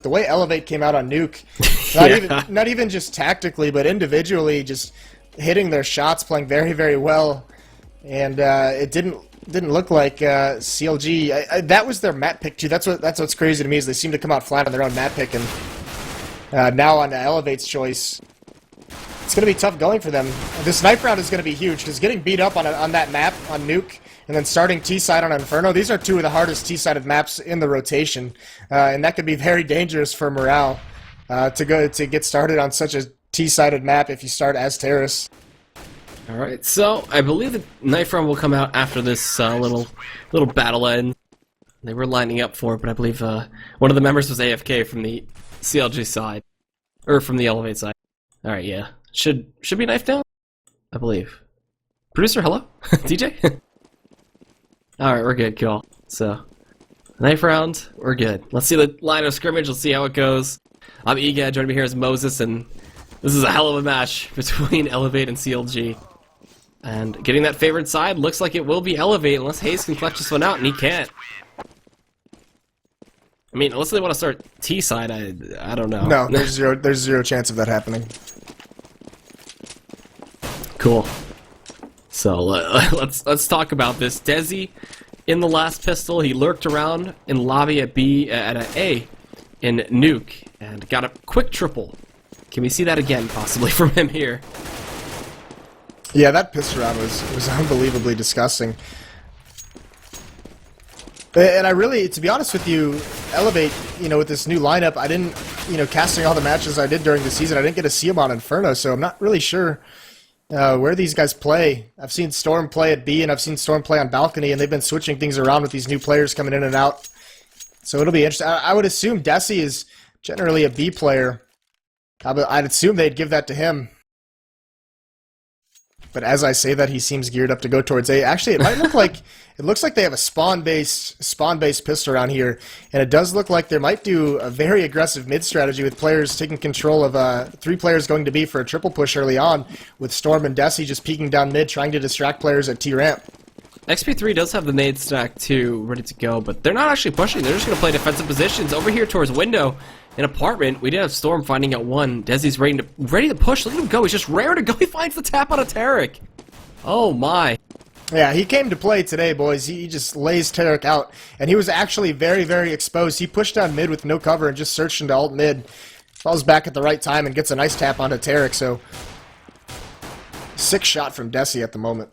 The way eLevate came out on Nuke, not even just tactically, but individually, just hitting their shots, playing very, very well, and it didn't look like CLG. That was their map pick too. That's what's crazy to me is they seem to come out flat on their own map pick, and now on eLevate's choice, it's going to be tough going for them. This knife round is going to be huge because getting beat up on that map on Nuke and then starting T-side on Inferno, these are two of the hardest T-sided maps in the rotation, and that could be very dangerous for morale to get started on such a T-sided map if you start as terrorists. All right, so I believe the knife round will come out after this little battle ends. They were lining up for it, but I believe one of the members was AFK from the CLG side, or from the eLevate side. All right, yeah, should be knife down, I believe. Producer, hello, DJ. All right, we're good, cool. So, knife round, we're good. Let's see the line of scrimmage. Let's see how it goes. I'm Ega. Joining me here is Moses, and this is a hell of a match between eLevate and CLG. And getting that favored side looks like it will be eLevate unless Hayes can clutch this one out, and he can't. I mean, unless they want to start T side, I don't know. No, there's zero chance of that happening. Cool. So let's talk about this. Desi, in the last pistol, he lurked around in lobby at B at an A in Nuke and got a quick triple. Can we see that again, possibly from him here? Yeah, that pistol round was unbelievably disgusting. And I really, to be honest with you, eLevate, with this new lineup, I didn't, casting all the matches I did during the season, I didn't get to see them on Inferno, so I'm not really sure where these guys play. I've seen Storm play at B, and I've seen Storm play on Balcony, and they've been switching things around with these new players coming in and out. So it'll be interesting. I would assume Desi is generally a B player. I'd assume they'd give that to him. But as I say that, he seems geared up to go towards A. Actually, it might look like it looks like they have a spawn-based pistol around here, and it does look like they might do a very aggressive mid strategy with players taking control of 3 players going to B for a triple push early on, with Storm and Desi just peeking down mid, trying to distract players at T ramp. XP3 does have the nade stack too, ready to go, but they're not actually pushing. They're just going to play defensive positions over here towards window. In apartment, we did have Storm finding out one. Desi's ready to push. Look at him go. He's just rare to go. He finds the tap on a Tarek. Oh my. Yeah, he came to play today, boys. He just lays Tarek out. And he was actually very, very exposed. He pushed down mid with no cover and just searched into alt mid. Falls back at the right time and gets a nice tap onto Tarek. So, 6 shot from Desi at the moment.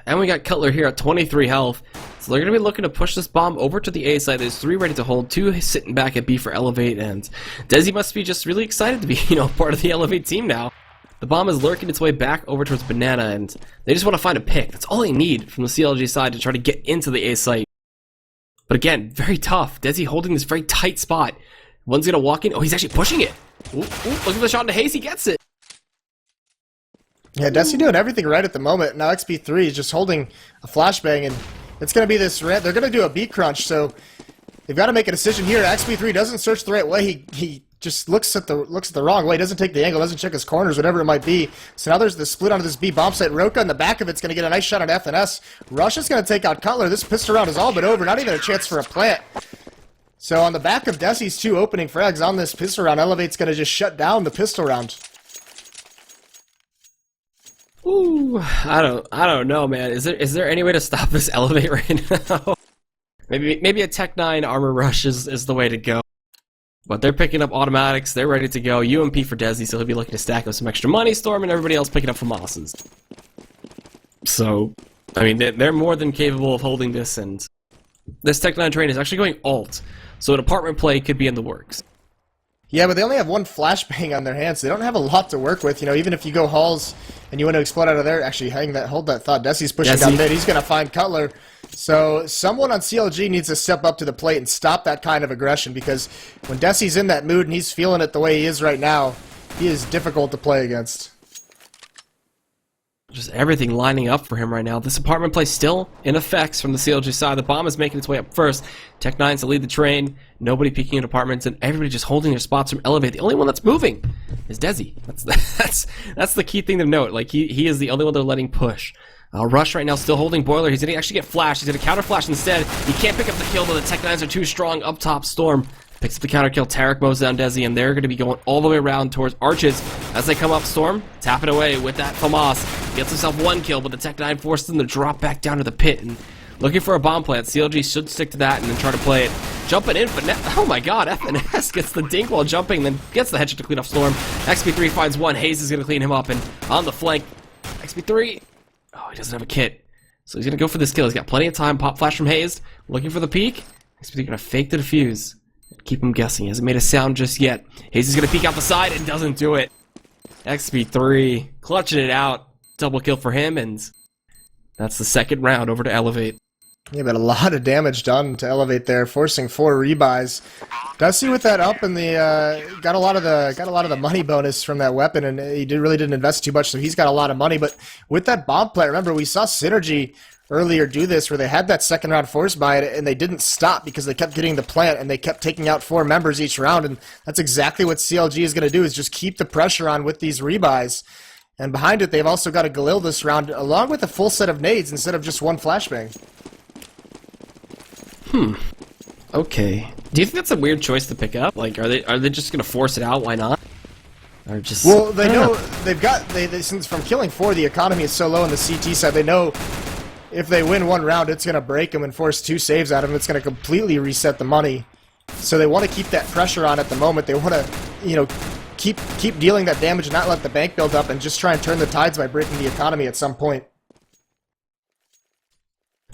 And we got Cutler here at 23 health. So they're going to be looking to push this bomb over to the A side. There's 3 ready to hold, 2 sitting back at B for eLevate, and Desi must be just really excited to be, part of the eLevate team now. The bomb is lurking its way back over towards Banana, and they just want to find a pick. That's all they need from the CLG side to try to get into the A site. But again, very tough. Desi holding this very tight spot. One's going to walk in. Oh, he's actually pushing it. Ooh, look at the shot into Hayes. He gets it. Yeah, Desi doing everything right at the moment. Now XP3 is just holding a flashbang, and it's going to be this red. They're going to do a B crunch, so they've got to make a decision here. XP3 doesn't search the right way. He just looks at the wrong way. Doesn't take the angle. Doesn't check his corners. Whatever it might be. So now there's the split onto this B bomb site. Roka in the back of it's going to get a nice shot on FNS. Rush is going to take out Cutler. This pistol round is all but over. Not even a chance for a plant. So on the back of Desi's 2 opening frags on this pistol round, eLevate's going to just shut down the pistol round. Ooh, I don't know, man. Is there any way to stop this eLevate right now? maybe a Tech 9 armor rush is the way to go. But they're picking up automatics. They're ready to go. UMP for Desi, so he'll be looking to stack up some extra money. Storm and everybody else picking up from Moss's. So, I mean, they're more than capable of holding this, and this Tech 9 train is actually going alt. So an apartment play could be in the works. Yeah, but they only have 1 flashbang on their hands. So they don't have a lot to work with. Even if you go halls and you want to explode out of there, actually hold that thought. Desi's pushing down mid. He's going to find Cutler. So someone on CLG needs to step up to the plate and stop that kind of aggression, because when Desi's in that mood and he's feeling it the way he is right now, he is difficult to play against. Just everything lining up for him right now. This apartment play still in effects from the CLG side. The bomb is making its way up first. Tech 9's to lead the train. Nobody peeking at apartments, and everybody just holding their spots from eLevate. The only one that's moving is Desi. That's the key thing to note. Like, he is the only one they're letting push. Rush right now still holding Boiler. He's going to actually get flashed. He's going to counter flash instead. He can't pick up the kill, though the Tech 9s are too strong up top. Storm Picks up the counter kill. Tarek mows down Desi, and they're going to be going all the way around towards Arches as they come up. Storm, tapping away with that FAMAS. Gets himself 1 kill, but the Tech 9 forces them to drop back down to the pit. And looking for a bomb plant. CLG should stick to that and then try to play it. Jumping in, but oh my god, FNS gets the dink while jumping, then gets the headshot to clean up Storm. XP3 finds one. Hayes is going to clean him up, and on the flank, XP3, oh, he doesn't have a kit. So he's going to go for this kill. He's got plenty of time. Pop flash from Hayes. Looking for the peek. XP3 going to fake the defuse. Keep him guessing. He hasn't made a sound just yet. Hayes is going to peek out the side and doesn't do it. XP3 clutching it out. Double kill for him, and that's the second round over to eLevate. Yeah, but a lot of damage done to eLevate there, forcing 4 rebuys. Dusty with that up, and the got a lot of the money bonus from that weapon, and he really didn't invest too much, so he's got a lot of money. But with that bomb plant, remember we saw Synergy earlier do this, where they had that second round force buy it, and they didn't stop because they kept getting the plant, and they kept taking out 4 members each round, and that's exactly what CLG is going to do, is just keep the pressure on with these rebuys. And behind it, they've also got a Galil this round, along with a full set of nades instead of just 1 flashbang. Okay. Do you think that's a weird choice to pick up? Like, are they just gonna force it out? Why not? Or just? Well, they know they've got since from killing 4, the economy is so low on the CT side. They know if they win 1 round, it's gonna break them and force 2 saves out of them. It's gonna completely reset the money. So they want to keep that pressure on at the moment. They want to, you know, keep dealing that damage and not let the bank build up, and just try and turn the tides by breaking the economy at some point.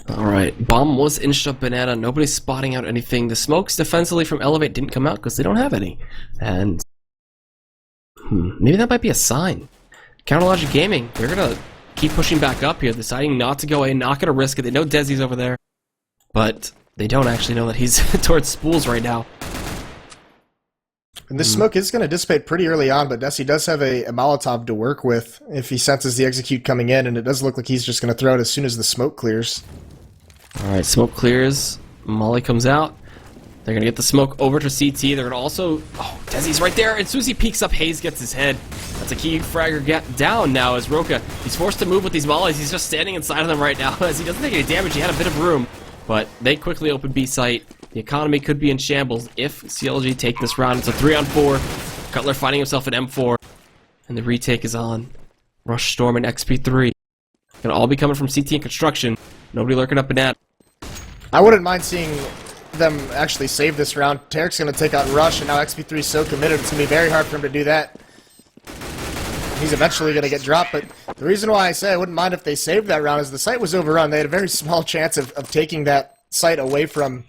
Alright, bomb was inched up banana, nobody's spotting out anything. The smokes defensively from eLevate didn't come out because they don't have any. And maybe that might be a sign. Counterlogic Gaming, they're gonna keep pushing back up here, deciding not to go in, not gonna risk it. They know Desi's over there, but they don't actually know that he's towards spools right now. And this smoke is going to dissipate pretty early on, but Desi does have a Molotov to work with if he senses the execute coming in, and it does look like he's just going to throw it as soon as the smoke clears. Alright, smoke clears. Molly comes out. They're going to get the smoke over to CT. They're going to also... Oh, Desi's right there. And as soon as he peeks up, Hayes gets his head. That's a key fragger down now as Roka. He's forced to move with these mollies. He's just standing inside of them right now as he doesn't take any damage. He had a bit of room. But they quickly open B site. The economy could be in shambles if CLG take this round. It's a 3-on-4. Cutler finding himself at M4. And the retake is on. Rush, Storm, and XP3. Gonna all be coming from CT and construction. Nobody lurking up in that. I wouldn't mind seeing them actually save this round. Tarek's going to take out Rush, and now XP3 is so committed, it's going to be very hard for him to do that. He's eventually going to get dropped, but the reason why I say I wouldn't mind if they saved that round is the site was overrun. They had a very small chance of taking that site away from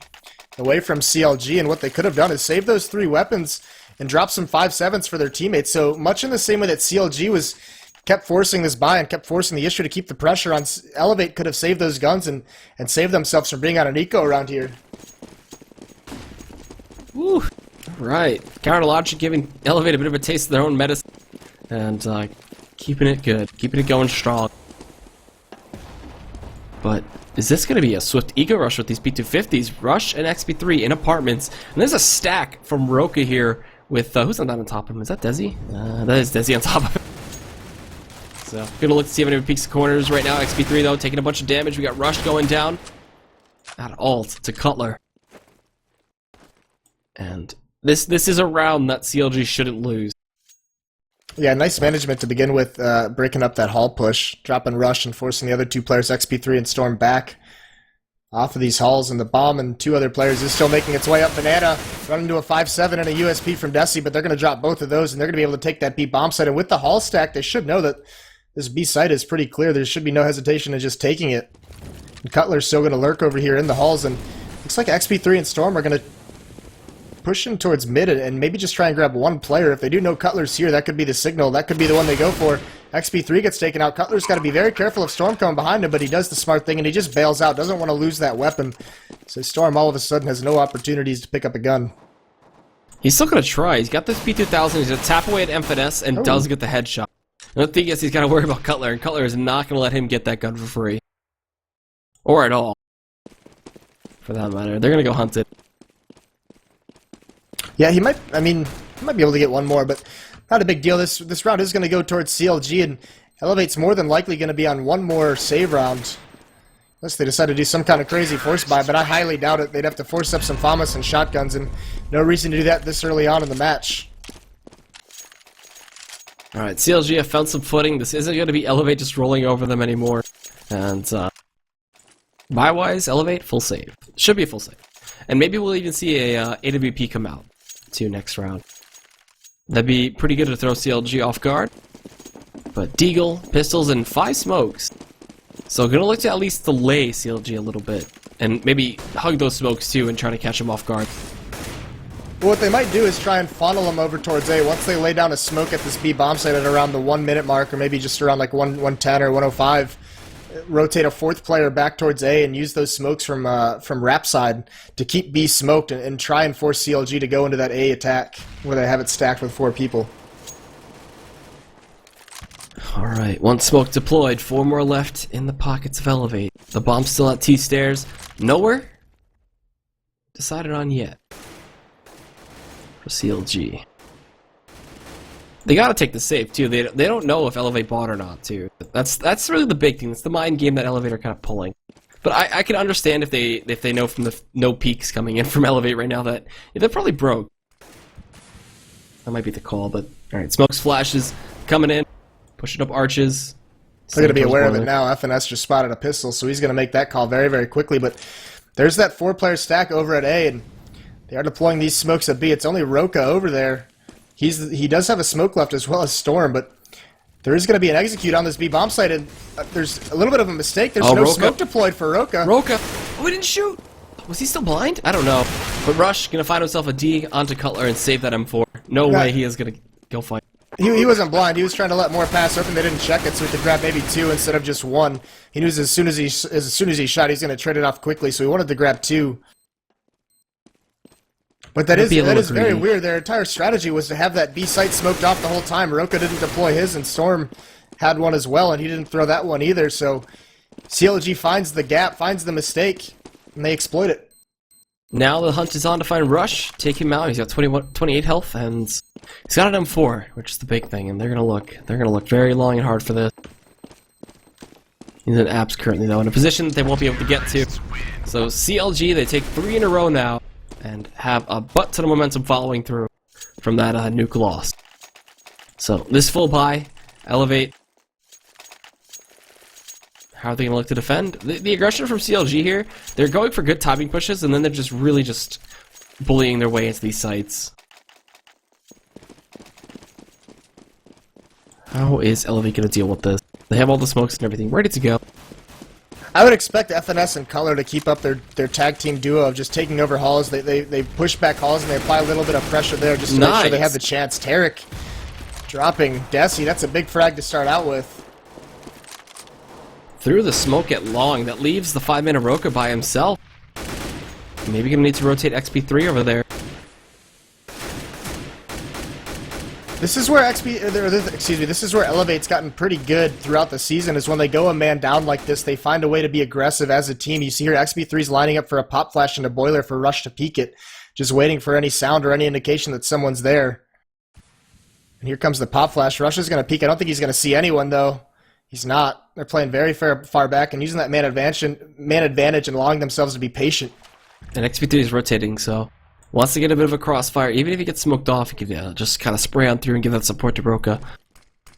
CLG, and what they could have done is save those 3 weapons and drop some 5.7s for their teammates. So much in the same way that CLG kept forcing this buy and kept forcing the issue to keep the pressure on, eLevate could have saved those guns and saved themselves from being on an eco around here. Woo! Right. Counterlogic giving eLevate a bit of a taste of their own medicine. And keeping it good. Keeping it going strong. But is this going to be a swift eco rush with these P250s? Rush and XP3 in apartments. And there's a stack from Roka here with... who's on top of him? Is that Desi? That is Desi on top of him. So, gonna look to see if anyone peeks the corners right now. XP3 though, taking a bunch of damage. We got Rush going down. At alt to Cutler. And this is a round that CLG shouldn't lose. Yeah, nice management to begin with, breaking up that hall push, dropping Rush and forcing the other 2 players, XP3 and Storm, back off of these halls, and the bomb and 2 other players is still making its way up. Banana running into a 5.7 and a USP from Desi, but they're going to drop both of those, and they're going to be able to take that B bomb site. And with the hall stack, they should know that this B site is pretty clear. There should be no hesitation in just taking it. And Cutler's still going to lurk over here in the halls, and looks like XP3 and Storm are going to push in towards mid and maybe just try and grab 1 player. If they do know Cutler's here, that could be the signal. That could be the one they go for. XP3 gets taken out. Cutler's got to be very careful of Storm coming behind him, but he does the smart thing and he just bails out. Doesn't want to lose that weapon. So Storm all of a sudden has no opportunities to pick up a gun. He's still going to try. He's got this P2000. He's going to tap away at Infinesse and does get the headshot. I don't think he's got to worry about Cutler, and Cutler is not going to let him get that gun for free. Or at all. For that matter. They're going to go hunt it. Yeah, he might be able to get 1 more, but not a big deal. This round is going to go towards CLG, and eLevate's more than likely going to be on 1 more save round. Unless they decide to do some kind of crazy force buy, but I highly doubt it. They'd have to force up some FAMAS and shotguns, and no reason to do that this early on in the match. Alright, CLG have found some footing. This isn't going to be eLevate just rolling over them anymore. And, buy-wise, eLevate, full save. Should be a full save. And maybe we'll even see a AWP come out to next round. That'd be pretty good to throw CLG off guard. But Deagle, pistols, and 5 smokes. So gonna look to at least delay CLG a little bit. And maybe hug those smokes too and try to catch them off guard. Well, what they might do is try and funnel them over towards A. Once they lay down a smoke at this B bomb site at around the 1 minute mark, or maybe just around like 110 or 105, rotate a 4th player back towards A and use those smokes from Rap side to keep B smoked and try and force CLG to go into that A attack where they have it stacked with 4 people. Alright, 1 smoke deployed, 4 more left in the pockets of eLevate. The bomb's still at T stairs. Nowhere decided on yet for CLG. They gotta take the safe too. They don't know if eLevate bought or not too. That's really the big thing. That's the mind game that eLevate are kind of pulling. But I can understand if they know from the no peaks coming in from eLevate right now that they're probably broke. That might be the call, but alright, smokes flashes coming in. Pushing up arches. They're going to be aware of it now. FNS just spotted a pistol, so he's going to make that call very, very quickly. But there's that 4-player stack over at A, and they are deploying these smokes at B. It's only Roka over there. He does have a smoke left as well as Storm, but there is going to be an execute on this B bomb site, and there's a little bit of a mistake. There's no smoke deployed for Roka. Roka! Oh, he didn't shoot! Was he still blind? I don't know. But Rush going to find himself a D onto Cutler and save that M4. No way he is going to go fight. He wasn't blind. He was trying to let more pass open. They didn't check it, so he could grab maybe 2 instead of just 1. He knew as soon as he shot, he's going to trade it off quickly, so he wanted to grab 2. But that is very weird. Their entire strategy was to have that B site smoked off the whole time. Roka didn't deploy his, and Storm had one as well, and he didn't throw that one either. So CLG finds the gap, finds the mistake, and they exploit it. Now the hunt is on to find Rush, take him out. He's got 28 health, and he's got an M4, which is the big thing. And they're gonna look very long and hard for this. He's in apps currently though, in a position that they won't be able to get to. So CLG, they take 3 in a row now, and have a butt ton of momentum following through from that nuke loss. So this full buy, eLevate. How are they going to look to defend? The aggression from CLG here, they're going for good timing pushes, and then they're just really just bullying their way into these sites. How is eLevate going to deal with this? They have all the smokes and everything ready to go. I would expect FNS and Color to keep up their tag team duo of just taking over halls. They push back halls and they apply a little bit of pressure there just to make sure they have the chance. Tarek dropping Desi. That's a big frag to start out with. Through the smoke at long, that leaves the 5-man Roka by himself. Maybe gonna need to rotate XP3 over there. This is where this is where eLevate's gotten pretty good throughout the season, is when they go a man down like this, they find a way to be aggressive as a team. You see here XP3's lining up for a pop flash and a boiler for Rush to peek it, just waiting for any sound or any indication that someone's there. And here comes the pop flash. Rush is going to peek. I don't think he's going to see anyone, though. He's not. They're playing very far back and using that man advantage and allowing themselves to be patient. And XP3 is rotating, so wants to get a bit of a crossfire. Even if he gets smoked off, he could just kind of spray on through and give that support to Roka.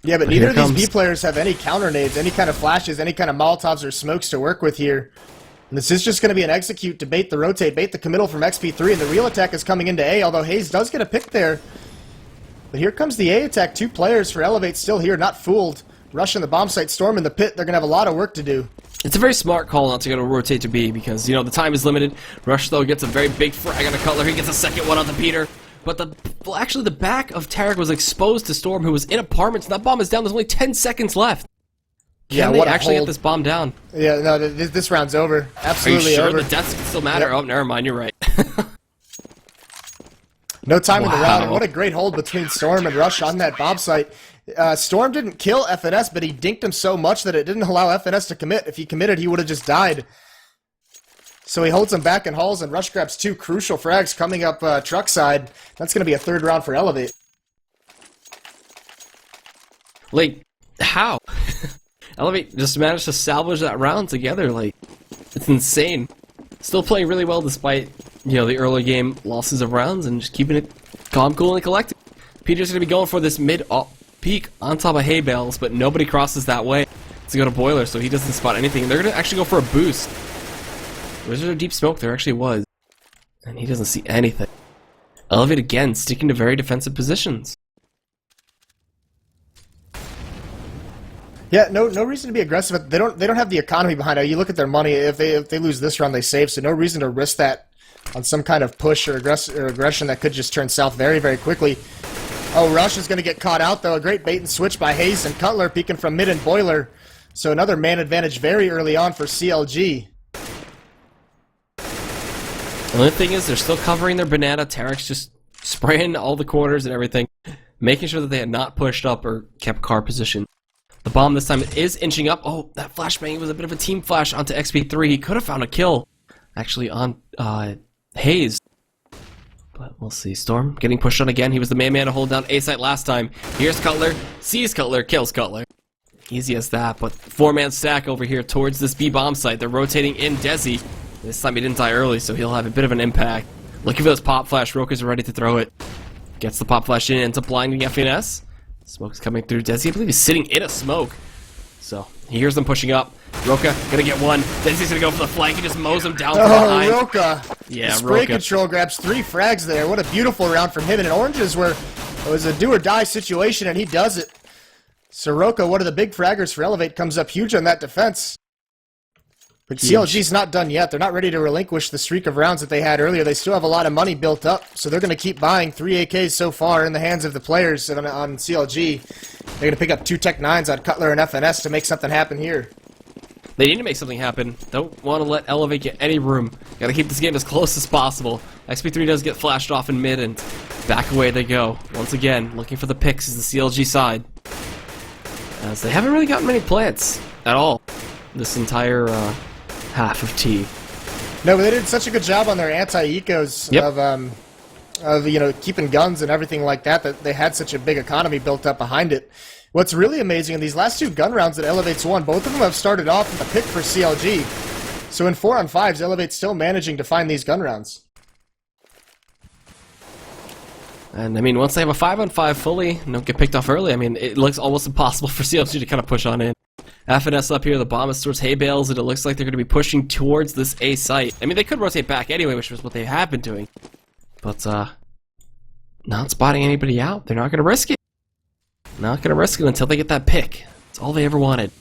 Yeah, but neither of these B players have any counter nades, any kind of flashes, any kind of Molotovs or smokes to work with here. And this is just going to be an execute to bait the rotate, bait the committal from XP3, and the real attack is coming into A, although Hayes does get a pick there. But here comes the A attack. 2 players for eLevate still here, not fooled. Rush in the bomb site, Storm in the pit. They're going to have a lot of work to do. It's a very smart call not to go to rotate to B because, you know, the time is limited. Rush, though, gets a very big frag on a Cutler. He gets a second one onto Peter. But actually, the back of Tarek was exposed to Storm, who was in apartments. And that bomb is down. There's only 10 seconds left. Can they actually get this bomb down? Yeah, no, this round's over. Absolutely over. Are you sure? The deaths can still matter? Yep. Oh, never mind. You're right. No time in the round. And what a great hold between Storm and Rush on that bomb site. Storm didn't kill FNS, but he dinked him so much that it didn't allow FNS to commit. If he committed, he would have just died. So he holds him back in halls, and Rush grabs 2 crucial frags coming up truck side. That's going to be a 3rd round for eLevate. Like, how? eLevate just managed to salvage that round together. Like, It's insane. Still playing really well despite, you know, the early game losses of rounds and just keeping it calm, cool, and collected. Peter's going to be going for this mid peak on top of hay bales, but nobody crosses that way to go to Boiler, so he doesn't spot anything. They're going to actually go for a boost. Was there a deep smoke? There actually was. And he doesn't see anything. eLevate again, sticking to very defensive positions. Yeah, no reason to be aggressive. They don't have the economy behind it. You look at their money. If they lose this round, they save. So no reason to risk that on some kind of push or aggression that could just turn south very, very quickly. Oh, Rush is going to get caught out though. A great bait and switch by Hayes and Cutler peeking from mid and Boiler. So another man advantage very early on for CLG. The only thing is they're still covering their banana. Tarek's just spraying all the corners and everything, making sure that they had not pushed up or kept car position. The bomb this time is inching up. Oh, that flashbang was a bit of a team flash onto XP3. He could have found a kill, actually, on Hayes. But we'll see. Storm getting pushed on again. He was the main man to hold down A-site last time. Here's Cutler. Sees Cutler. Kills Cutler. Easy as that. But four-man stack over here towards this B-bomb site. They're rotating in Desi. This time he didn't die early, so he'll have a bit of an impact. Looking for this pop flash. Roka's ready to throw it. Gets the pop flash in. Ends up blinding FNS. Smoke's coming through. Desi, I believe he's sitting in a smoke. So, he hears them pushing up. Roka, gonna get one. Desi's gonna go for the flank. He just mows him down from behind. Roka! Yeah, the spray Roka. control grabs 3 frags there. What a beautiful round from him. And Oranges where it was a do-or-die situation, and he does it. So Roka, one of the big fraggers for eLevate, comes up huge on that defense. But CLG's not done yet. They're not ready to relinquish the streak of rounds that they had earlier. They still have a lot of money built up, so they're going to keep buying 3 AKs so far in the hands of the players on CLG. They're going to pick up 2 Tech 9s on Cutler and FNS to make something happen here. They need to make something happen. Don't want to let eLevate get any room. Got to keep this game as close as possible. XP3 does get flashed off in mid, and back away they go. Once again, looking for the picks is the CLG side. As they haven't really gotten many plants at all this entire half of T. No, but they did such a good job on their anti-ecos of you know, keeping guns and everything like that, that they had such a big economy built up behind it. What's really amazing in these last 2 gun rounds that eLevate's won, both of them have started off with a pick for CLG. So in 4-on-5s, eLevate's still managing to find these gun rounds. And, I mean, once they have a 5-on-5 fully, don't get picked off early, I mean, it looks almost impossible for CLG to kind of push on in. FNS up here, the bomb is towards hay bales, and it looks like they're going to be pushing towards this A site. I mean, they could rotate back anyway, which was what they have been doing. But, not spotting anybody out. They're not going to risk it. Not going to risk it until they get that pick. That's all they ever wanted.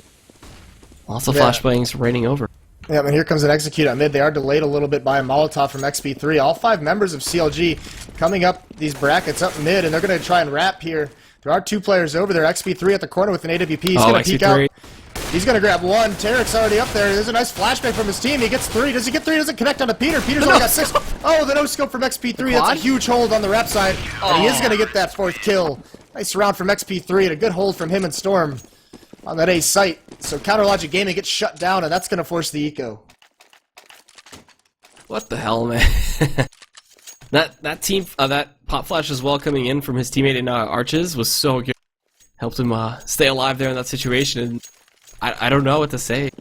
Lots of flashbangs raining over. Yeah, and here comes an execute on mid. They are delayed a little bit by a Molotov from XP3. All 5 members of CLG coming up these brackets up mid, and they're going to try and wrap here. There are 2 players over there. XP3 at the corner with an AWP. He's going to peek out. He's going to grab 1. Tarek's already up there. There's a nice flashbang from his team. He gets 3. Does he get 3? Doesn't connect onto Peter. Peter's only got 6. Oh, the no-scope from XP3. That's a huge hold on the rep side. And he is going to get that 4th kill. Nice round from XP3 and a good hold from him and Storm on that A site. So Counterlogic Gaming gets shut down, and that's going to force the eco. What the hell, man? that team, that pop flash as well coming in from his teammate in Arches was so good. Helped him stay alive there in that situation. And I don't know what to say.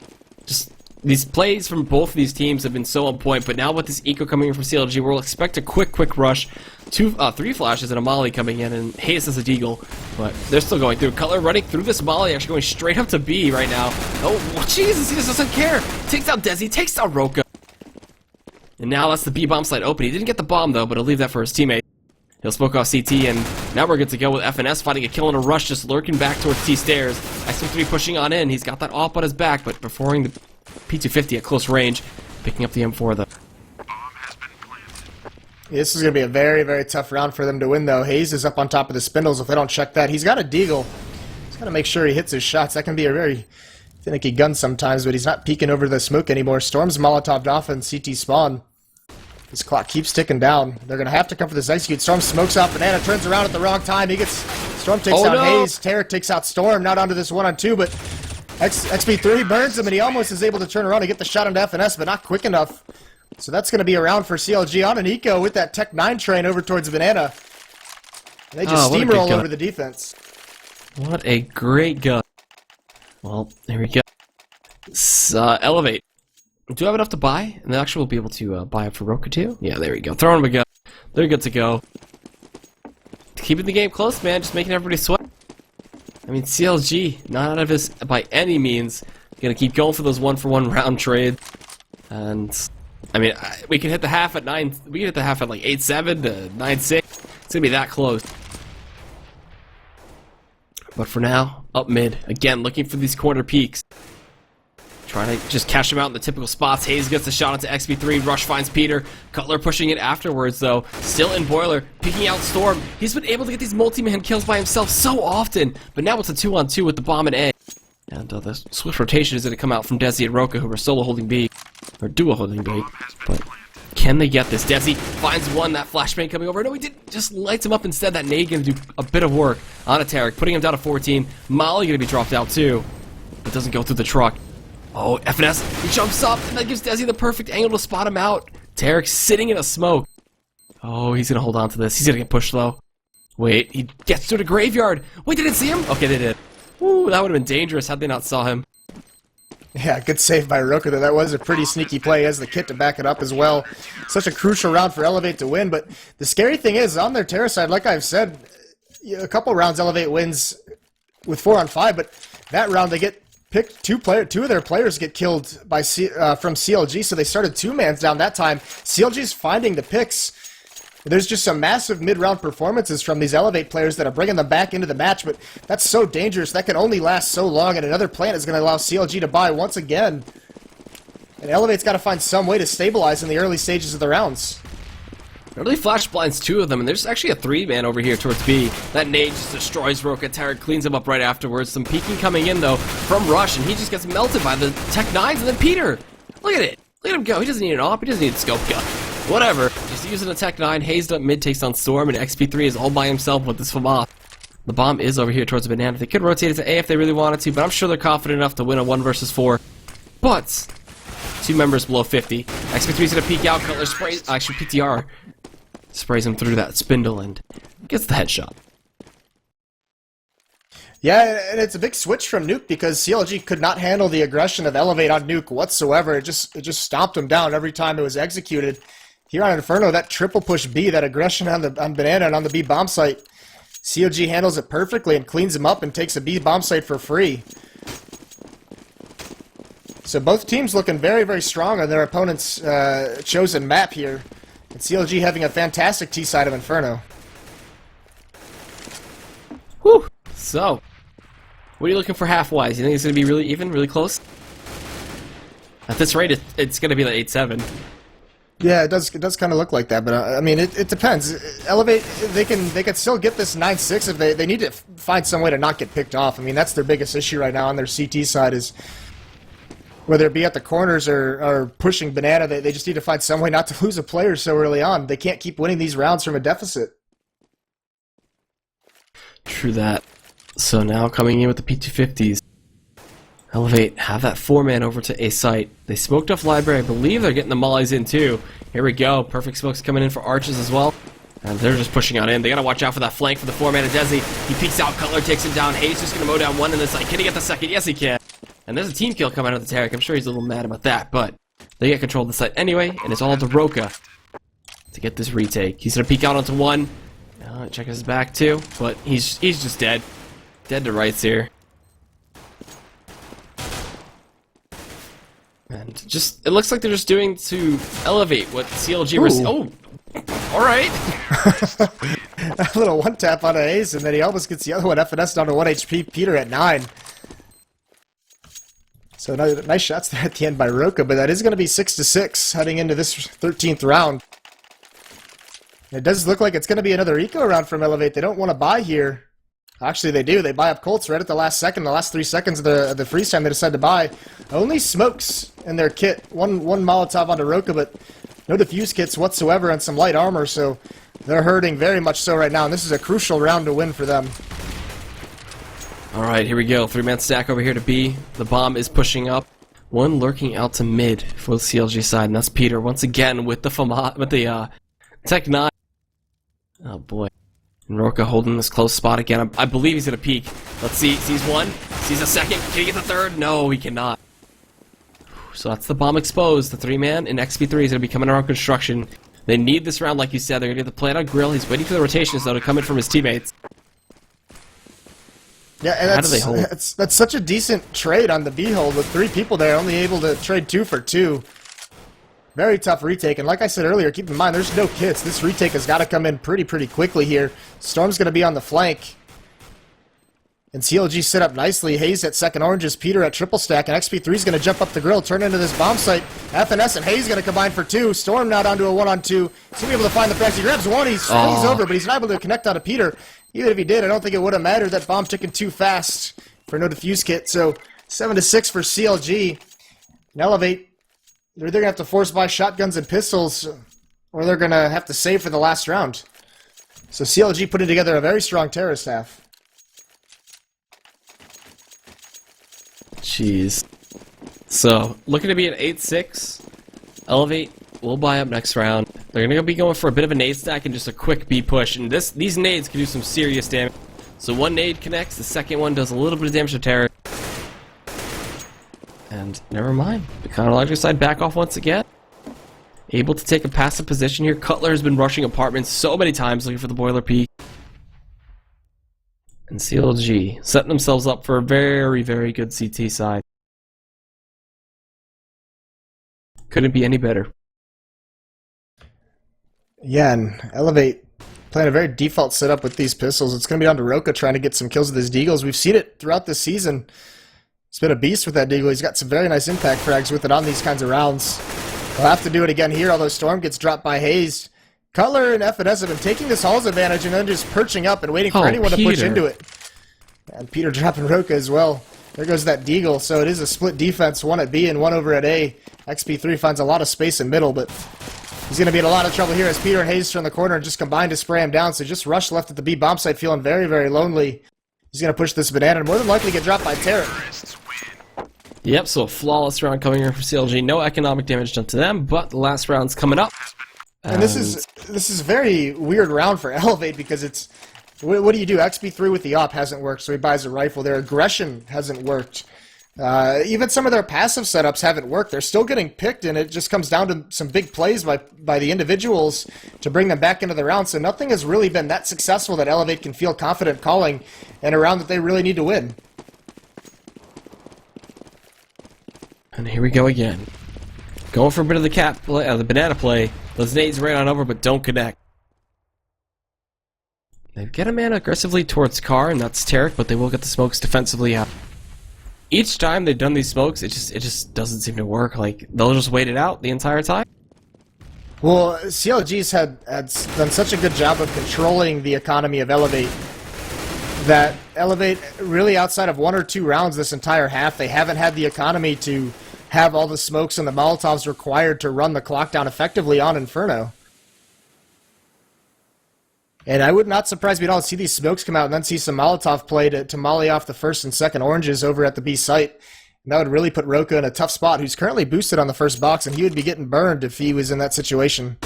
Just these plays from both of these teams have been so on point. But now with this eco coming in from CLG, we'll expect a quick rush. 3 flashes and a molly coming in, and Hayes has a deagle. But they're still going through. Cutler running through this molly, actually going straight up to B right now. Oh, Jesus, he just doesn't care. Takes out Desi, takes out Roka. And now that's the B-bomb site open. He didn't get the bomb, though, but he'll leave that for his teammate. He'll smoke off CT, and now we're good to go with FNS fighting a kill in a rush, just lurking back towards T stairs. XP3 pushing on in. He's got that op on his back, but perforing the P250 at close range. Picking up the M4, though. This is going to be a very, very tough round for them to win, though. Hayes is up on top of the spindles if they don't check that. He's got a deagle. He's got to make sure he hits his shots. That can be a very finicky gun sometimes, but he's not peeking over the smoke anymore. Storm's Molotov'd off in CT spawn. This clock keeps ticking down. They're going to have to come for this execute. Storm smokes out Banana, turns around at the wrong time. Storm takes out Hayes. Tarek takes out Storm. Now down to this 1-on-2, but XP3 burns him, and he almost is able to turn around and get the shot into FNS, but not quick enough. So that's going to be a round for CLG on an eco with that Tech 9 train over towards Banana. And they just steamroll over the defense. What a great gun. Well, there we go. eLevate. do have enough to buy, and they actually will be able to buy up for Roka too. Yeah, there we go. Throwing them a go. They're good to go. Keeping the game close, man. Just making everybody sweat. I mean, CLG, not out of this by any means. Gonna keep going for those 1-for-1 round trades. And, I mean, we can hit the half at 9. We can hit the half at like 8-7 to 9-6. It's gonna be that close. But for now, up mid. Again, looking for these corner peaks. Trying to just cash him out in the typical spots. Hayes gets the shot onto XP3. Rush finds Peter. Cutler pushing it afterwards, though. Still in Boiler. Peeking out Storm. He's been able to get these multi-man kills by himself so often. But now it's a 2-on-2 with the bomb and A. And the swift rotation is going to come out from Desi and Roka, who are solo holding B. Or duo holding B. But can they get this? Desi finds one. That flashbang coming over. No, he didn't. Just lights him up instead. That nade going to do a bit of work on a Tarek, putting him down to 14. Molly going to be dropped out, too. It doesn't go through the truck. Oh, FNS, he jumps up, and that gives Desi the perfect angle to spot him out. Tarek's sitting in a smoke. Oh, he's gonna hold on to this. He's gonna get pushed, though. Wait, he gets to the graveyard. Wait, they didn't see him? Okay, they did. Ooh, that would have been dangerous had they not saw him. Yeah, good save by Roka, though. That was a pretty sneaky play. He has the kit to back it up as well. Such a crucial round for eLevate to win, but the scary thing is, on their Terra side, like I've said, a couple rounds eLevate wins with 4-on-5, but that round they get picked. Two of their players get killed by from CLG, so they started 2-mans down that time. CLG's finding the picks. There's just some massive mid-round performances from these eLevate players that are bringing them back into the match, but that's so dangerous. That can only last so long, and another plant is going to allow CLG to buy once again. And eLevate's got to find some way to stabilize in the early stages of the rounds. Really flash blinds 2 of them, and there's actually a 3-man over here towards B. That nade just destroys Roka. Tarek cleans him up right afterwards. Some peeking coming in, though, from Rush, and he just gets melted by the Tech 9s, and then Peter! Look at it! Look at him go. He doesn't need an AWP. He doesn't need a scope gun. Whatever. Just using a Tech 9, hazed up mid, takes on Storm, and XP3 is all by himself with this FAMA. The bomb is over here towards the banana. They could rotate it to A if they really wanted to, but I'm sure they're confident enough to win a 1 versus 4. But 2 members below 50. XP3's gonna peek out. Cutler sprays. Actually, PTR sprays him through that spindle and gets the headshot. Yeah, and it's a big switch from Nuke because CLG could not handle the aggression of eLevate on Nuke whatsoever. It just stomped him down every time it was executed. Here on Inferno, that triple push B, that aggression on Banana and on the B bomb site, CLG handles it perfectly and cleans him up and takes a B bomb site for free. So both teams looking very, very strong on their opponent's chosen map here. And CLG having a fantastic T side of Inferno. Whew. So, what are you looking for half-wise? You think it's going to be really even, really close? At this rate, it's going to be like 8-7. Yeah, it does kind of look like that, but I mean, it depends. eLevate, they can still get this 9-6 if they need to find some way to not get picked off. I mean, that's their biggest issue right now on their CT side is whether it be at the corners or pushing Banana, they just need to find some way not to lose a player so early on. They can't keep winning these rounds from a deficit. True that. So now coming in with the P250s. eLevate have that 4-man over to A site. They smoked off library. I believe they're getting the mollies in too. Here we go. Perfect smokes coming in for Arches as well. And they're just pushing on in. They gotta watch out for that flank for the 4-man of Desi. He peeks out. Cutler takes him down. Hayes just gonna mow down one in this site. Can he get the second? Yes, he can. And there's a team kill coming out of the Tarek. I'm sure he's a little mad about that, but they get control of the site anyway, and it's all to Roka to get this retake. He's gonna peek out onto one. Check his back too, but he's just dead. Dead to rights here. And just, it looks like they're just doing to eLevate what CLG was. Oh! Alright! A little one tap on Hayes, and then he almost gets the other one FNS down to 1 HP. Peter at 9. So nice shots there at the end by Roka, but that is going to be 6-6 heading into this 13th round. It does look like it's going to be another eco round from eLevate. They don't want to buy here. Actually, they do. They buy up Colts right at the last second, the last 3 seconds of the freeze time they decide to buy. Only smokes in their kit. One Molotov onto Roka, but no defuse kits whatsoever and some light armor, so they're hurting very much so right now, and this is a crucial round to win for them. Alright, here we go. 3-man stack over here to B. The bomb is pushing up. One lurking out to mid for the CLG side, and that's Peter once again with the Tech 9. Oh boy. And Roka holding this close spot again. I believe he's gonna peek. Let's see. Sees one. Sees a second. Can he get the third? No, he cannot. So that's the bomb exposed. The 3-man in XP3 is going to be coming around construction. They need this round, like you said. They're going to get the plant on grill. He's waiting for the rotations, though, to come in from his teammates. Yeah, and How do they hold? that's such a decent trade on the B-hold with 3 people there, only able to trade 2 for 2. Very tough retake, and like I said earlier, keep in mind, there's no kits. This retake has got to come in pretty quickly here. Storm's going to be on the flank. And CLG set up nicely. Hayes at second oranges, Peter at triple stack, and XP3 is going to jump up the grill, turn into this bomb site. FNS and Hayes going to combine for 2. Storm now down to a 1-on-2. He's going to be able to find the press. He grabs 1, he swings over, but he's not able to connect on to Peter. Even if he did, I don't think it would have mattered. That bomb ticking too fast for no defuse kit. So 7-6 for CLG. And eLevate, they're either going to have to force buy shotguns and pistols, or they're going to have to save for the last round. So CLG putting together a very strong terrorist half. Jeez. So, looking to be an 8-6. eLevate will buy up next round. They're going to be going for a bit of a nade stack and just a quick B push. And these nades can do some serious damage. So one nade connects, the second one does a little bit of damage to terror. And never mind. The chronological side back off once again. Able to take a passive position here. Cutler has been rushing apartments so many times looking for the boiler peak. And CLG setting themselves up for a very good CT side. Couldn't be any better. Yeah, and eLevate playing a very default setup with these pistols. It's going to be down to Roka trying to get some kills with his deagles. We've seen it throughout this season. He's been a beast with that deagle. He's got some very nice impact frags with it on these kinds of rounds. He'll have to do it again here, although Storm gets dropped by Hayes. Cutler and FNS have been taking this Hall's advantage and then just perching up and waiting for anyone to push into it. And Peter dropping Roka as well. There goes that deagle. So it is a split defense, 1 at B and 1 over at A. XP3 finds a lot of space in middle, but he's going to be in a lot of trouble here as Peter and Hayes turn the corner and just combine to spray him down. So just Rush left at the B bomb site feeling very lonely. He's going to push this banana and more than likely get dropped by Terror. Yep, so a flawless round coming here for CLG. No economic damage done to them, but the last round's coming up. And this is a very weird round for eLevate because it's... What do you do? XP3 with the op hasn't worked, so he buys a rifle. Their aggression hasn't worked. Even some of their passive setups haven't worked. They're still getting picked, and it just comes down to some big plays by the individuals to bring them back into the round. So nothing has really been that successful that eLevate can feel confident calling in a round that they really need to win. And here we go again. Going for a bit of the banana play. Those nades right on over, but don't connect. They get a man aggressively towards car, and that's Tarek, but they will get the smokes defensively out. Each time they've done these smokes, it just doesn't seem to work. Like, they'll just wait it out the entire time. Well, CLG's had done such a good job of controlling the economy of eLevate that eLevate, really outside of 1 or 2 rounds this entire half, they haven't had the economy to have all the smokes and the Molotovs required to run the clock down effectively on Inferno. And I would not surprise me at all to see these smokes come out and then see some Molotov play to molly off the first and second oranges over at the B site. And that would really put Roka in a tough spot, who's currently boosted on the first box, and he would be getting burned if he was in that situation.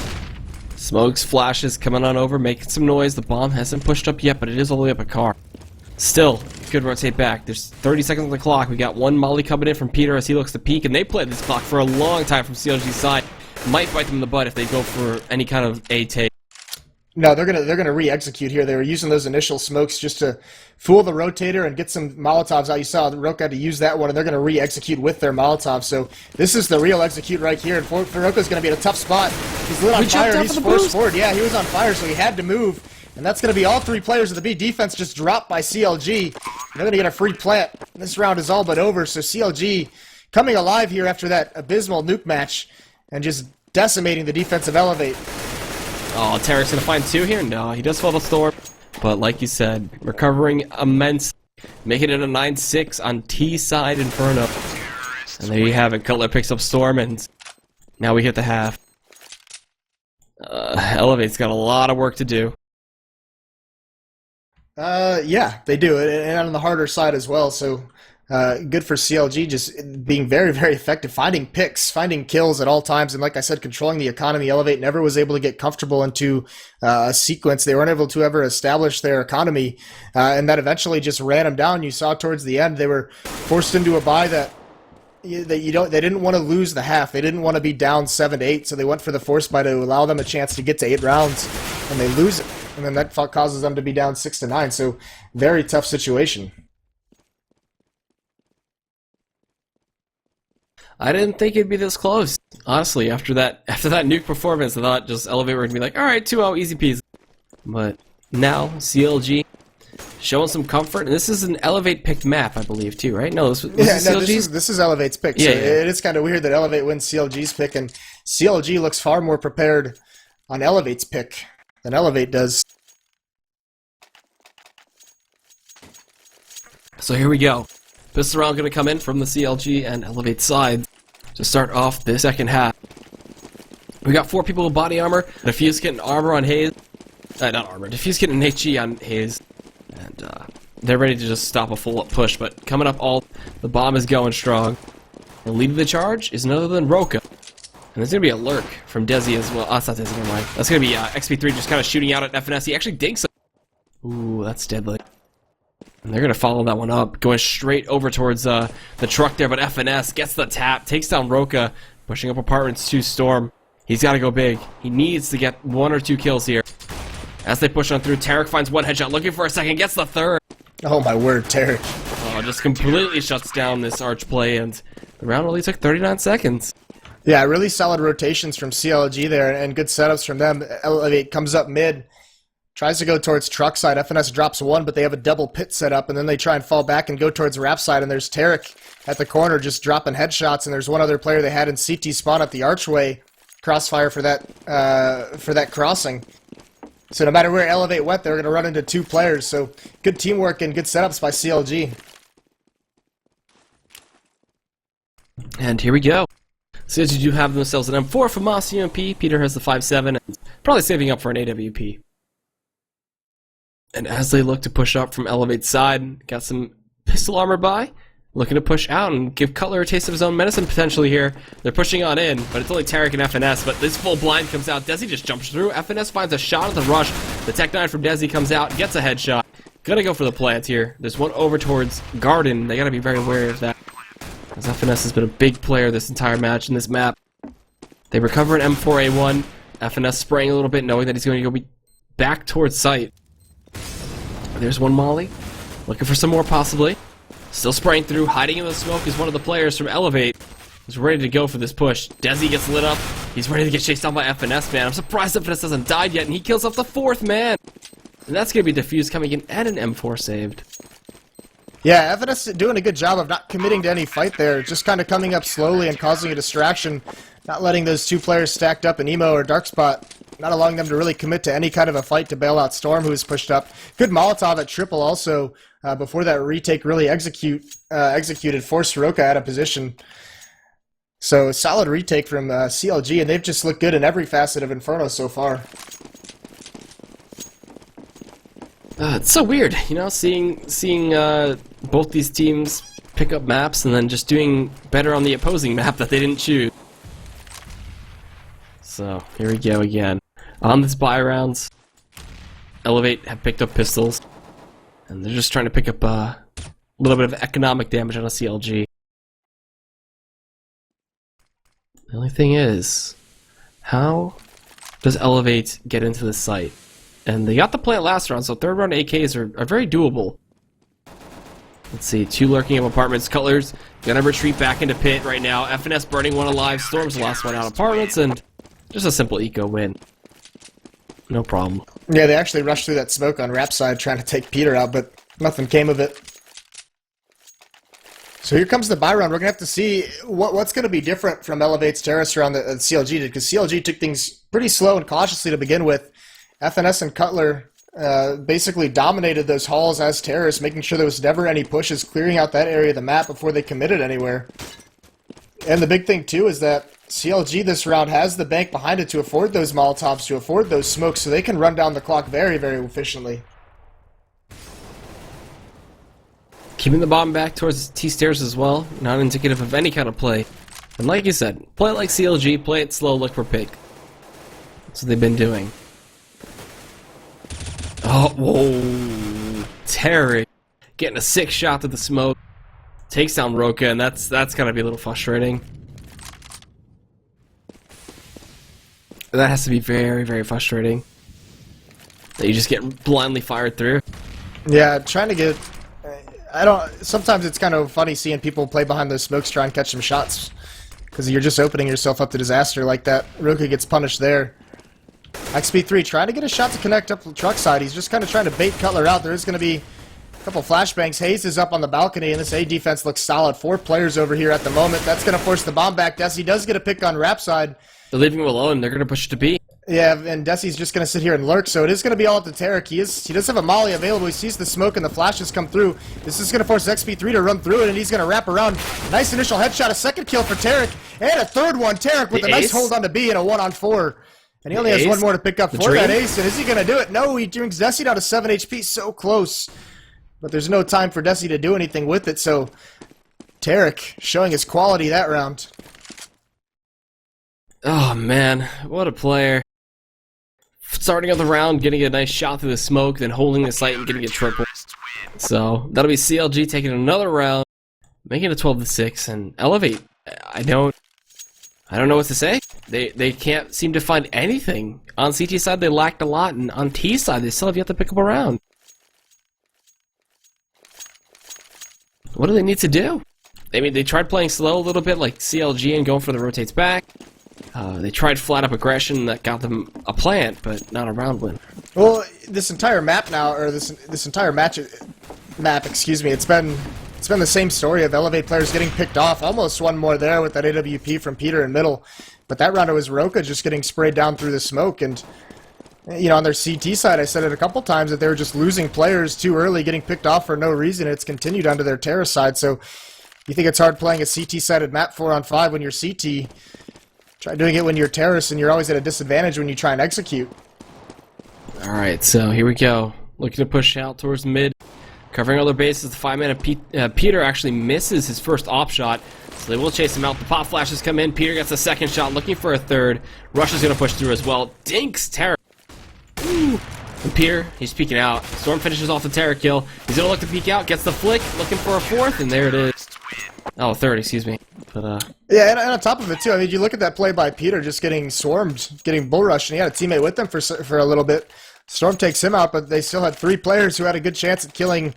Smokes, flashes, coming on over, making some noise. The bomb hasn't pushed up yet, but it is all the way up a car. Still, could rotate back. There's 30 seconds on the clock. We got one molly coming in from Peter as he looks to peek, and they played this clock for a long time from CLG's side. Might bite them in the butt if they go for any kind of A take. No, they're gonna re-execute here. They were using those initial smokes just to fool the rotator and get some Molotovs out. You saw Roka had to use that one, and they're gonna re-execute with their Molotov. So this is the real execute right here. And Roka's gonna be in a tough spot. He's lit on fire. He's forced forward. Yeah, he was on fire, so he had to move. And that's gonna be all 3 players of the B defense just dropped by CLG. They're gonna get a free plant. This round is all but over. So CLG coming alive here after that abysmal nuke match and just decimating the defensive eLevate. Oh, Tarek's gonna find 2 here? No, he does fall the storm. But like you said, recovering immense, making it a 9-6 on T side Inferno. And there you have it. Cutler picks up Storm, and now we hit the half. eLevate's got a lot of work to do. Yeah, they do, and on the harder side as well. So good for CLG, just being very effective, finding picks, finding kills at all times, and like I said, controlling the economy. eLevate never was able to get comfortable into a sequence. They weren't able to ever establish their economy, and that eventually just ran them down. You saw towards the end they were forced into a buy that they didn't want to lose the half. They didn't want to be down 7-8, so they went for the force buy to allow them a chance to get to 8 rounds, and they lose it, and then that causes them to be down 6-9. So very tough situation. I didn't think it'd be this close. Honestly, after that nuke performance, I thought just eLevate were gonna be like, all right, 2-0, easy peasy. But now CLG showing some comfort, and this is an eLevate picked map, I believe, too, right? No, this is eLevate's pick. Yeah, so yeah. It is kind of weird that eLevate wins CLG's pick, and CLG looks far more prepared on eLevate's pick than eLevate does. So here we go. Pistol round going to come in from the CLG and eLevate side to start off the second half. We got 4 people with body armor. Diffuse getting armor on Hayes. Not armor. Diffuse getting an HE on Hayes. And they're ready to just stop a full-up push. But coming up the bomb is going strong. The lead of the charge is none other than Roka. And there's going to be a lurk from Desi as well. Oh, that's not Desi, never mind. That's going to be XP3 just kind of shooting out at FNS. He actually dinks him. Ooh, that's deadly. And they're going to follow that one up, going straight over towards the truck there, but FNS gets the tap, takes down Roka, pushing up apartments to Storm. He's got to go big. He needs to get 1 or 2 kills here. As they push on through, Tarek finds 1 headshot, looking for a second, gets the 3rd. Oh my word, Tarek. Oh, just completely shuts down this arch play, and the round only took 39 seconds. Yeah, really solid rotations from CLG there, and good setups from them. eLevate comes up mid, tries to go towards truck side. FNS drops 1, but they have a double pit set up, and then they try and fall back and go towards wrap side, and there's Tarek at the corner just dropping headshots, and there's one other player they had in CT spawn at the archway, crossfire for that crossing. So no matter where eLevate went, they're going to run into 2 players, so good teamwork and good setups by CLG. And here we go. CLG do have themselves an M4 from Moss UMP. Peter has the 5.7, and probably saving up for an AWP. And as they look to push up from eLevate's side, got some pistol armor by, looking to push out and give Cutler a taste of his own medicine potentially here. They're pushing on in, but it's only Tarek and FNS, but this full blind comes out. Desi just jumps through. FNS finds a shot at the rush. The Tech 9 from Desi comes out, gets a headshot. Gonna go for the plant here. There's one over towards Garden. They gotta be very wary of that, as FNS has been a big player this entire match in this map. They recover an M4A1. FNS spraying a little bit, knowing that he's going to go back towards site. There's one molly. Looking for some more, possibly. Still spraying through. Hiding in the smoke is one of the players from eLevate. He's ready to go for this push. Desi gets lit up. He's ready to get chased down by FNS, man. I'm surprised FNS hasn't died yet, and he kills off the 4th man. And that's going to be Diffuse coming in and an M4 saved. Yeah, FNS doing a good job of not committing to any fight there. Just kind of coming up slowly and causing a distraction. Not letting those 2 players stacked up in Emo or Dark Spot. Not allowing them to really commit to any kind of a fight to bail out Storm, who was pushed up. Good Molotov at triple also, before that retake really executed, forced Roka out of position. So solid retake from CLG, and they've just looked good in every facet of Inferno so far. It's so weird, you know, seeing both these teams pick up maps and then just doing better on the opposing map that they didn't choose. So, here we go again. On this buy rounds, eLevate have picked up pistols, and they're just trying to pick up a little bit of economic damage on a CLG. The only thing is, how does eLevate get into this site? And they got the plant last round, so 3rd round AKs are very doable. Let's see, 2 lurking up apartments. Cutler's gonna retreat back into pit right now. FNS burning 1 alive. Storm's the last one out of apartments, and just a simple eco win. No problem. Yeah, they actually rushed through that smoke on Rap side trying to take Peter out, but nothing came of it. So here comes the buy round. We're going to have to see what's going to be different from eLevate's terrace round that CLG did, because CLG took things pretty slow and cautiously to begin with. FNS and Cutler basically dominated those halls as terrorists, making sure there was never any pushes, clearing out that area of the map before they committed anywhere. And the big thing, too, is that CLG this round has the bank behind it to afford those Molotovs, to afford those smokes, so they can run down the clock very, very efficiently. Keeping the bomb back towards T-stairs as well, not indicative of any kind of play. And like you said, play it like CLG, play it slow, look for pick. That's what they've been doing. Oh, whoa. Tarek getting a 6 shot to the smoke. takes down Roka, and that's gotta be a little frustrating. That has to be very, very frustrating. That you just get blindly fired through. Yeah, trying to get... Sometimes it's kind of funny seeing people play behind those smokes try and catch some shots. Because you're just opening yourself up to disaster like that. Roka gets punished there. XP3 trying to get a shot to connect up the truck side. He's just kind of trying to bait Cutler out. There is going to be a couple flashbangs. Hayes is up on the balcony, and this A defense looks solid. 4 players over here at the moment. That's going to force the bomb back. Desi does get a pick on Rap side. They're leaving him alone. They're going to push it to B. Yeah, and Desi's just going to sit here and lurk, so it is going to be all up to Tarek. He does have a molly available. He sees the smoke and the flashes come through. This is going to force XP3 to run through it, and he's going to wrap around. Nice initial headshot, a second kill for Tarek, and a third one. Tarek with a nice hold on to B and a 1-on-4. And he only has one more to pick up for that ace, and is he going to do it? No, he brings Desi down to 7 HP, so close. But there's no time for Desi to do anything with it, so Tarek showing his quality that round. Oh, man, what a player. Starting of the round, getting a nice shot through the smoke, then holding the site and getting a triple. So that'll be CLG taking another round, making it 12-6, and eLevate. I don't know what to say. They can't seem to find anything. On CT side, they lacked a lot, and on T side, they still have yet to pick up a round. What do they need to do? I mean, they tried playing slow a little bit, like CLG, and going for the rotates back. They tried flat-up aggression that got them a plant, but not a round win. Well, this entire map now, or this entire map, excuse me, it's been the same story of eLevate players getting picked off. Almost one more there with that AWP from Peter in middle, but that round it was Roka just getting sprayed down through the smoke. And you know, on their CT side, I said it a couple times that they were just losing players too early, getting picked off for no reason. It's continued onto their terrace side. So you think it's hard playing a CT-sided map 4-on-5 when you're CT? Try doing it when you're terrace, and you're always at a disadvantage when you try and execute. Alright, so here we go. Looking to push out towards mid. Covering all their bases, the 5-man Peter actually misses his first op shot, so they will chase him out. The pop flashes come in. Peter gets a second shot, looking for a third. Rush is going to push through as well. Dinks Terror. Ooh. And Peter, he's peeking out. Storm finishes off the Terror kill. He's going to look to peek out, gets the flick, looking for a fourth, and there it is. Oh, third, excuse me. But, yeah, and on top of it, too, I mean, you look at that play by Peter just getting swarmed, getting bull rushed, and he had a teammate with him for a little bit. Storm takes him out, but they still had 3 players who had a good chance at killing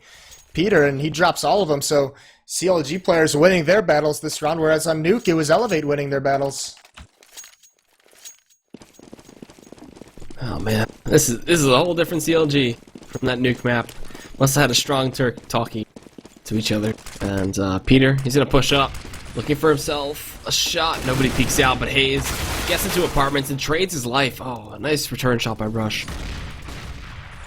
Peter, and he drops all of them. So CLG players winning their battles this round, whereas on Nuke, it was eLevate winning their battles. oh, man. This is a whole different CLG from that Nuke map. Must have had a strong talkie to each other. And Peter, he's going to push up, looking for himself a shot. Nobody peeks out, but Hayes gets into apartments and trades his life. Oh, a nice return shot by Rush.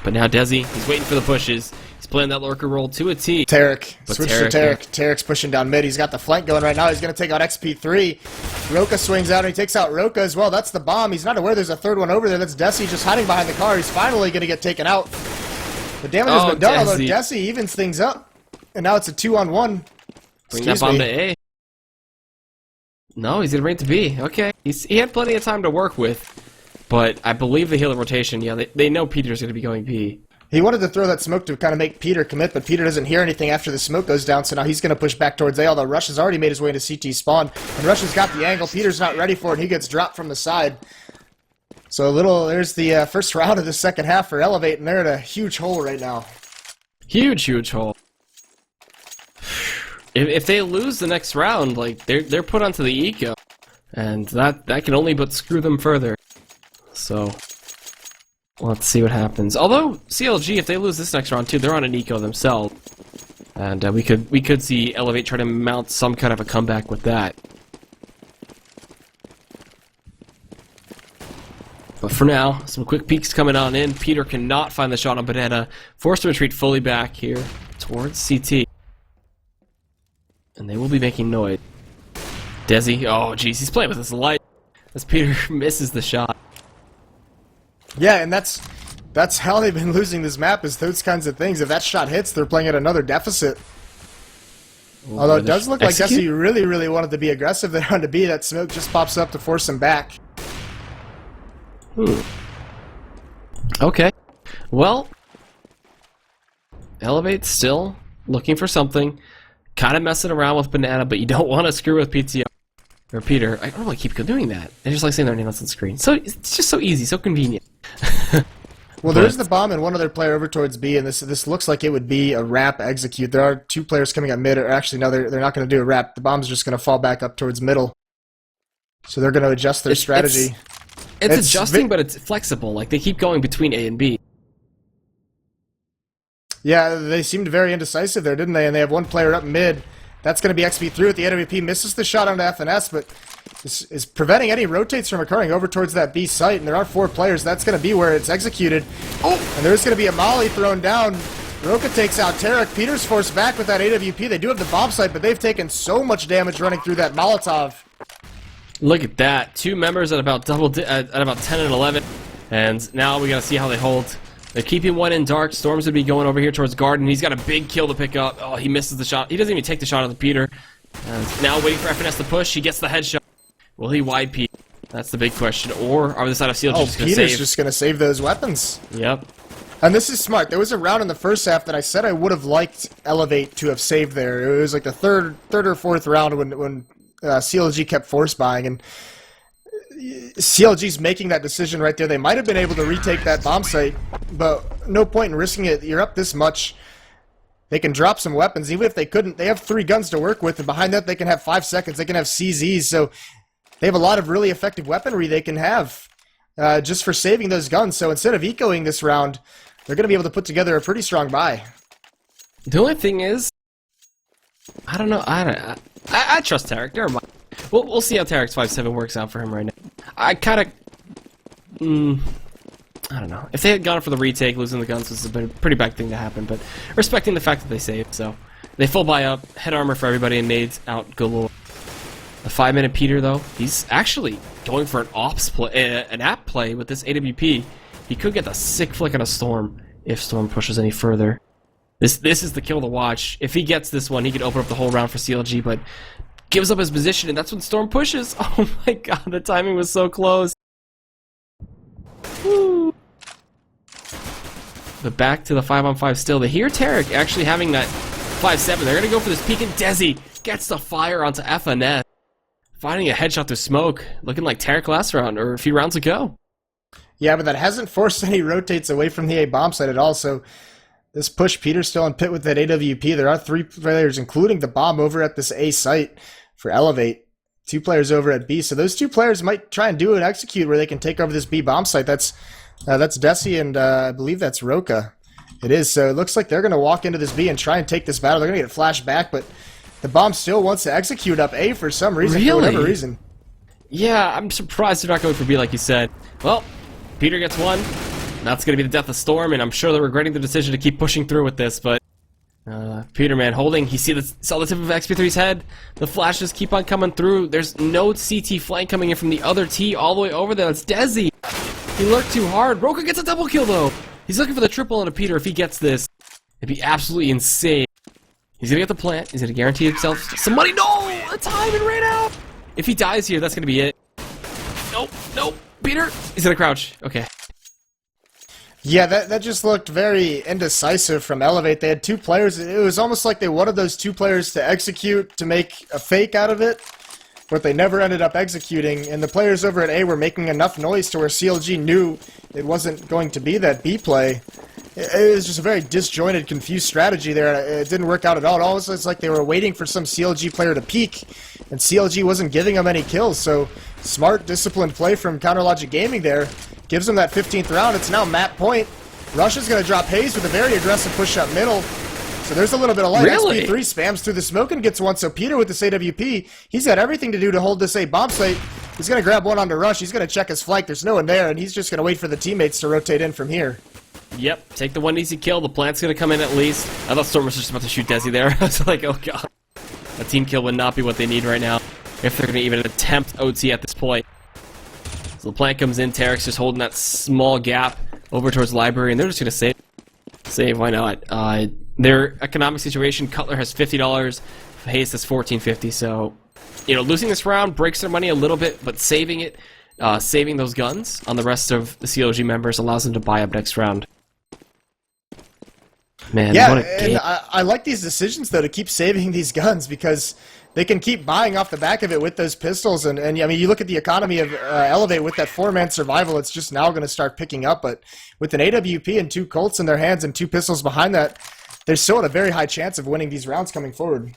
But now Desi, he's waiting for the pushes. He's playing that lurker roll to a T. Tarek. Switch to Tarek. Tarek's pushing down mid. He's got the flank going right now. He's going to take out XP3. Roka swings out and he takes out Roka as well. That's the bomb. He's not aware there's a third one over there. That's Desi just hiding behind the car. He's finally going to get taken out. The damage has been done, although Desi evens things up. And now it's a 2-on-1. Bring that bomb to A. No, he's going to bring it to B. Okay. He had plenty of time to work with. But I believe the healer rotation, yeah, they know Peter's going to be going B. He wanted to throw that smoke to kind of make Peter commit, but Peter doesn't hear anything after the smoke goes down, so now he's going to push back towards A, although Rush has already made his way into CT spawn. And Rush has got the angle. Peter's not ready for it, and he gets dropped from the side. So there's the first round of the second half for eLevate, and they're in a huge hole right now. Huge, huge hole. If they lose the next round, like they're put onto the eco, and that can only but screw them further. So let's see what happens. Although CLG, if they lose this next round too, they're on an eco themselves, and we could see eLevate try to mount some kind of a comeback with that. But for now, some quick peeks coming on in. Peter cannot find the shot on Banana, forced to retreat fully back here towards CT. And they will be making noise. Desi, oh jeez, he's playing with his light as Peter misses the shot. Yeah, and that's how they've been losing this map, is those kinds of things. If that shot hits, they're playing at another deficit. Although it does look like Desi really, really wanted to be aggressive there on the B. That smoke just pops up to force him back. Okay. Well, eLevate's still looking for something. kind of messing around with Banana, but you don't want to screw with PTR. Or Peter. I don't know why I keep doing that. They just like saying their name on the screen. So it's just so easy, so convenient. Well, there is the bomb and one other player over towards B, and this looks like it would be a wrap execute. There are 2 players coming up mid, or actually, no, they're not going to do a wrap. The bomb's just going to fall back up towards middle. So they're going to adjust their strategy. It's adjusting, but it's flexible. Like, they keep going between A and B. Yeah, they seemed very indecisive there, didn't they? And they have 1 player up mid. That's going to be XP through it. The AWP misses the shot onto FNS, but this is preventing any rotates from occurring over towards that B site, and there are 4 players. That's going to be where it's executed. Oh! And there's going to be a molly thrown down. Roka takes out Tarek. Peter's forced back with that AWP. They do have the bomb site, but they've taken so much damage running through that Molotov. Look at that. 2 members at about at about 10 and 11, and now we got to see how they hold. They're keeping 1 in dark. Storms would be going over here towards Garden. He's got a big kill to pick up. Oh, he misses the shot. He doesn't even take the shot on the Peter. And now waiting for FNS to push. He gets the headshot. Will he YP? That's the big question. Or are the side of CLG just going to save? Peter's just going to save those weapons. Yep. And this is smart. There was a round in the first half that I said I would have liked eLevate to have saved there. It was like the third or fourth round when CLG kept force buying, and CLG's making that decision right there. They might have been able to retake that bomb site, but no point in risking it. You're up this much. They can drop some weapons. Even if they couldn't, they have 3 guns to work with, and behind that they can have 5 seconds. They can have CZs, so they have a lot of really effective weaponry they can have just for saving those guns. So instead of ecoing this round, they're going to be able to put together a pretty strong buy. The only thing is, I don't know. I trust Tarek. Never mind. We'll see how Tarek's 5-7 works out for him right now. I kind of... I don't know. If they had gone for the retake, losing the guns was a pretty bad thing to happen, but respecting the fact that they saved, so... They full buy up, head armor for everybody, and nades out galore. The 5-minute Peter, though, he's actually going for an ops play, an app play with this AWP. He could get the sick flick on a Storm if Storm pushes any further. This is the kill to watch. If he gets this one, he could open up the whole round for CLG, but gives up his position, and that's when Storm pushes. Oh my god, the timing was so close. Woo. But back to the 5-on-5 still. They hear Tarek actually having that 5-7. They're going to go for this peek, and Desi gets the fire onto FNS. Finding a headshot through smoke. Looking like Tarek last round, or a few rounds ago. Yeah, but that hasn't forced any rotates away from the A bomb site at all, so this push, Peter's still in pit with that AWP. There are 3 players, including the bomb, over at this A site for eLevate. 2 players over at B, so those 2 players might try and do an execute where they can take over this B bomb site. That's Desi, and I believe that's Roka. It is, so it looks like they're going to walk into this B and try and take this battle. They're going to get flashed back, but the bomb still wants to execute up A for some reason, for whatever reason. Yeah, I'm surprised they're not going for B like you said. Well, Peter gets 1. That's going to be the death of Storm, and I'm sure they're regretting the decision to keep pushing through with this, but Peter, man, holding. He saw the tip of XP3's head. The flashes keep on coming through. There's no CT flank coming in from the other T all the way over there. It's Desi. He lurked too hard. Roka gets a double kill, though. He's looking for the triple on a Peter if he gets this. It'd be absolutely insane. He's going to get the plant. He's going to guarantee himself some money. No! The time and ran out! If he dies here, that's going to be it. Nope, nope. Peter, he's going to crouch. Okay. Yeah, that just looked very indecisive from eLevate. They had 2 players. It was almost like they wanted those 2 players to execute to make a fake out of it, but they never ended up executing. And the players over at A were making enough noise to where CLG knew it wasn't going to be that B play. It was just a very disjointed, confused strategy there. It didn't work out at all. Also, it's like they were waiting for some CLG player to peak, and CLG wasn't giving them any kills. So smart, disciplined play from CounterLogic Gaming there. Gives them that 15th round. It's now map point. Russia's going to drop Hayes with a very aggressive push up middle. So there's a little bit of light. Really? SP3 spams through the smoke and gets 1. So Peter with this AWP, he's got everything to do to hold this A bomb site. He's going to grab 1 onto Rush. He's going to check his flank. There's no one there, and he's just going to wait for the teammates to rotate in from here. Yep, take the 1 easy kill. The plant's going to come in at least. I thought Storm was just about to shoot Desi there. I was like, oh god. A team kill would not be what they need right now, if they're going to even attempt OT at this point. So the plant comes in, Tarek's just holding that small gap over towards library, and they're just going to save. Save, why not? Their economic situation, Cutler has $50, Hayes has $14.50, so, you know, losing this round breaks their money a little bit, but saving it, saving those guns on the rest of the CLG members allows them to buy up next round. Man, Yeah, what a game. and I like these decisions, though, to keep saving these guns because they can keep buying off the back of it with those pistols. And I mean, you look at the economy of eLevate with that 4-man survival, it's just now going to start picking up. But with an AWP and 2 Colts in their hands and 2 pistols behind that, they're still at a very high chance of winning these rounds coming forward.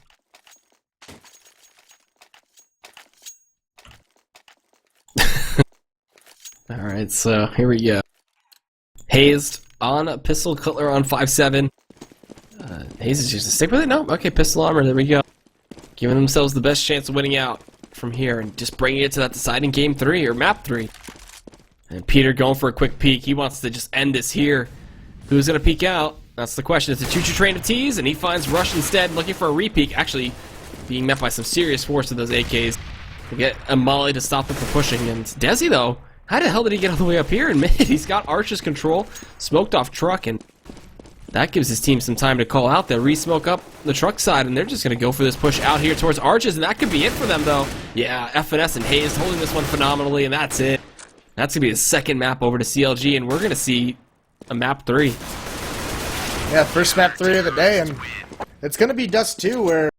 Alright, so here we go. Hazed on pistol, Cutler on 5.7. Hayes is just to stick with it? No? Okay, pistol armor, there we go. Giving themselves the best chance of winning out from here and just bringing it to that deciding game 3, or map 3. And Peter going for a quick peek. He wants to just end this here. Who's going to peek out? That's the question. It's a choo-choo train of tees, and he finds Rush instead, looking for a re-peek. Actually, being met by some serious force of those AKs. To get a molly to stop them from pushing. And Desi, though, how the hell did he get all the way up here in mid? He's got Arch's control, smoked off truck, and that gives his team some time to call out. They'll re-smoke up the truck side, and they're just going to go for this push out here towards Arches, and that could be it for them, though. Yeah, FNS and Hayes holding this one phenomenally, and that's it. That's going to be the second map over to CLG, and we're going to see a map 3. Yeah, first map 3 of the day, and it's going to be Dust 2, where